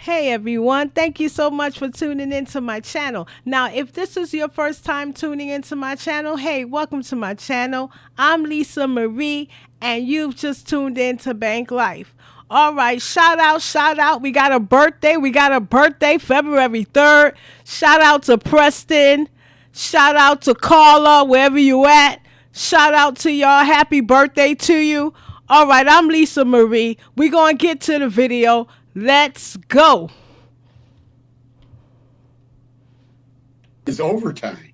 Hey everyone, thank you so much for tuning into my channel. Now, if this is your first time tuning into my channel, hey, welcome to my channel. I'm Lisa Marie, and you've just tuned in to Bank Life. All right, shout out, shout out. We got a birthday. February 3rd. Shout out to Preston. Shout out to Carla, wherever you at. Shout out to y'all. Happy birthday to you. All right, I'm Lisa Marie. We're going to get to the video. Let's go. Is overtime.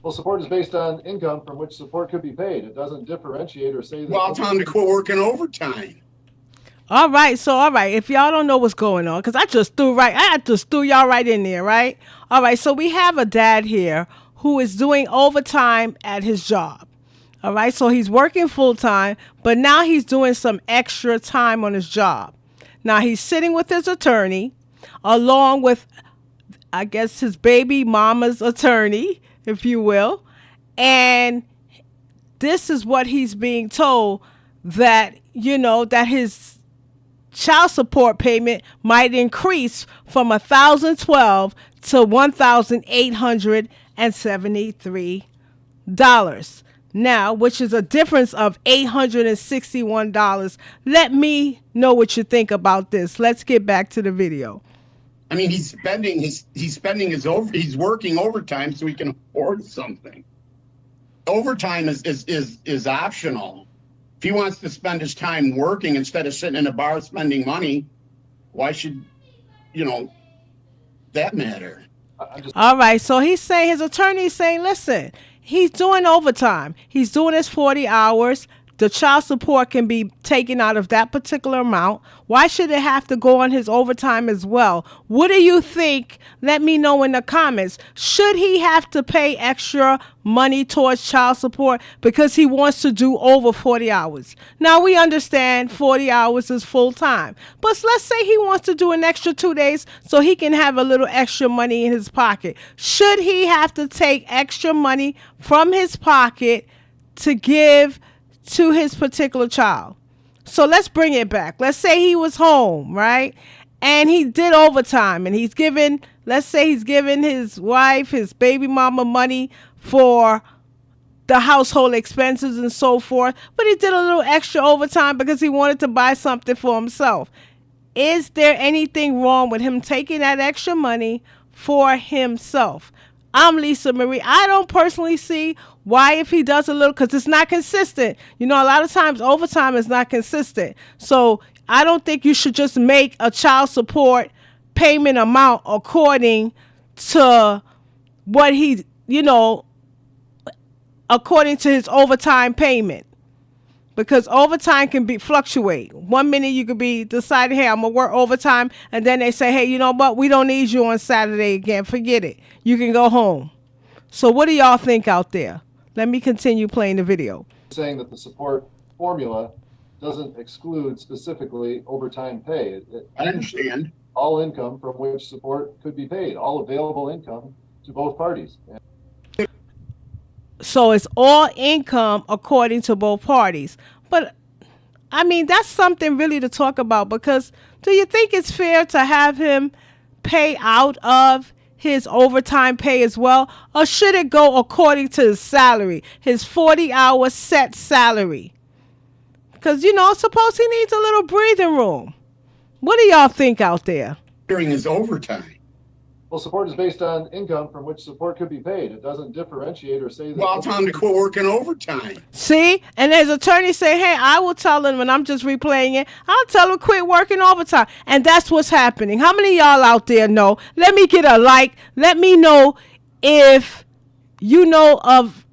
Well, support is based on income from which support could be paid. It doesn't differentiate or say that. Well, I'll tell them to quit working overtime. All right, if y'all don't know what's going on, because I just threw y'all right in there, right? All right, so we have a dad here who is doing overtime at his job. All right, so he's working full time, but now he's doing some extra time on his job. Now he's sitting with his attorney, along with, I guess, his baby mama's attorney, if you will. And this is what he's being told, that, that his child support payment might increase from $1,012 to $1,873. Now, which is a difference of $861. Let me know what you think about this. Let's get back to the video. I mean, he's working overtime so he can afford something. Overtime is optional. If he wants to spend his time working instead of sitting in a bar spending money, why should, that matter? All right, so his attorney is saying, listen, he's doing overtime. He's doing his 40 hours. The child support can be taken out of that particular amount. Why should it have to go on his overtime as well? What do you think? Let me know in the comments. Should he have to pay extra money towards child support because he wants to do over 40 hours? Now, we understand 40 hours is full time. But let's say he wants to do an extra 2 days so he can have a little extra money in his pocket. Should he have to take extra money from his pocket to give to his particular child? So let's bring it back. Let's say he was home, right? And he did overtime, and let's say he's giving his wife, his baby mama, money for the household expenses and so forth, but he did a little extra overtime because he wanted to buy something for himself. Is there anything wrong with him taking that extra money for himself? I'm Lisa Marie. I don't personally see why, if he does a little, because it's not consistent. A lot of times overtime is not consistent. So I don't think you should just make a child support payment amount according to what he, according to his overtime payment. Because overtime can fluctuate. 1 minute you could be deciding, hey, I'm going to work overtime. And then they say, hey, you know what? We don't need you on Saturday again. Forget it. You can go home. So what do y'all think out there? Let me continue playing the video. Saying that the support formula doesn't exclude specifically overtime pay. I understand. All income from which support could be paid, all available income to both parties. So it's all income according to both parties. But, I mean, that's something really to talk about, because do you think it's fair to have him pay out of his overtime pay as well? Or should it go according to his salary, his 40-hour set salary? Because, suppose he needs a little breathing room. What do y'all think out there? During his overtime. Well, support is based on income from which support could be paid. It doesn't differentiate or say that. Well, I'll tell him to quit working overtime. See? And his attorney say, hey, I will tell him, and I'm just replaying it, I'll tell him quit working overtime. And that's what's happening. How many of y'all out there know? Let me get a like. Let me know if you know of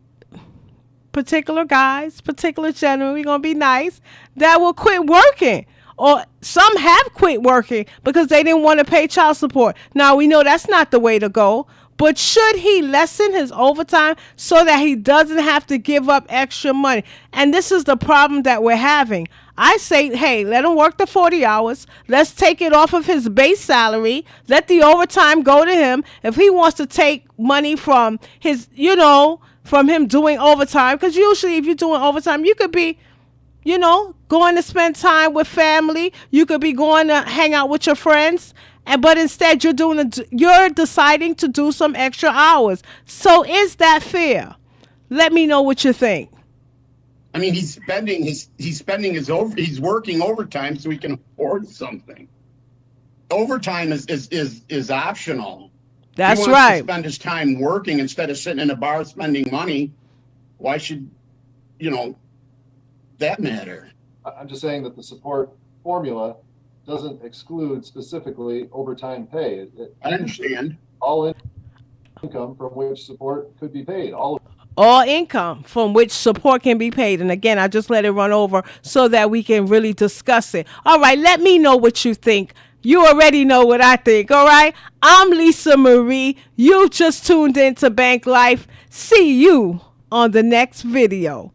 particular guys, particular gentlemen, we're going to be nice, that will quit working. Or some have quit working because they didn't want to pay child support. Now, we know that's not the way to go. But should he lessen his overtime so that he doesn't have to give up extra money? And this is the problem that we're having. I say, hey, let him work the 40 hours. Let's take it off of his base salary. Let the overtime go to him. If he wants to take money from his, from him doing overtime, because usually if you're doing overtime, you could be, going to spend time with family. You could be going to hang out with your friends. but instead you're deciding to do some extra hours. So is that fair? Let me know what you think. I mean, he's working overtime so he can afford something. Overtime is optional. That's he wants right. to spend his time working instead of sitting in a bar spending money. Why should, that matter? I'm just saying that the support formula doesn't exclude specifically overtime pay. I understand. All income from which support could be paid. All income from which support can be paid. And again, I just let it run over so that we can really discuss it. All right, let me know what you think. You already know what I think, all right? I'm Lisa Marie. You just tuned in to Bank Life. See you on the next video.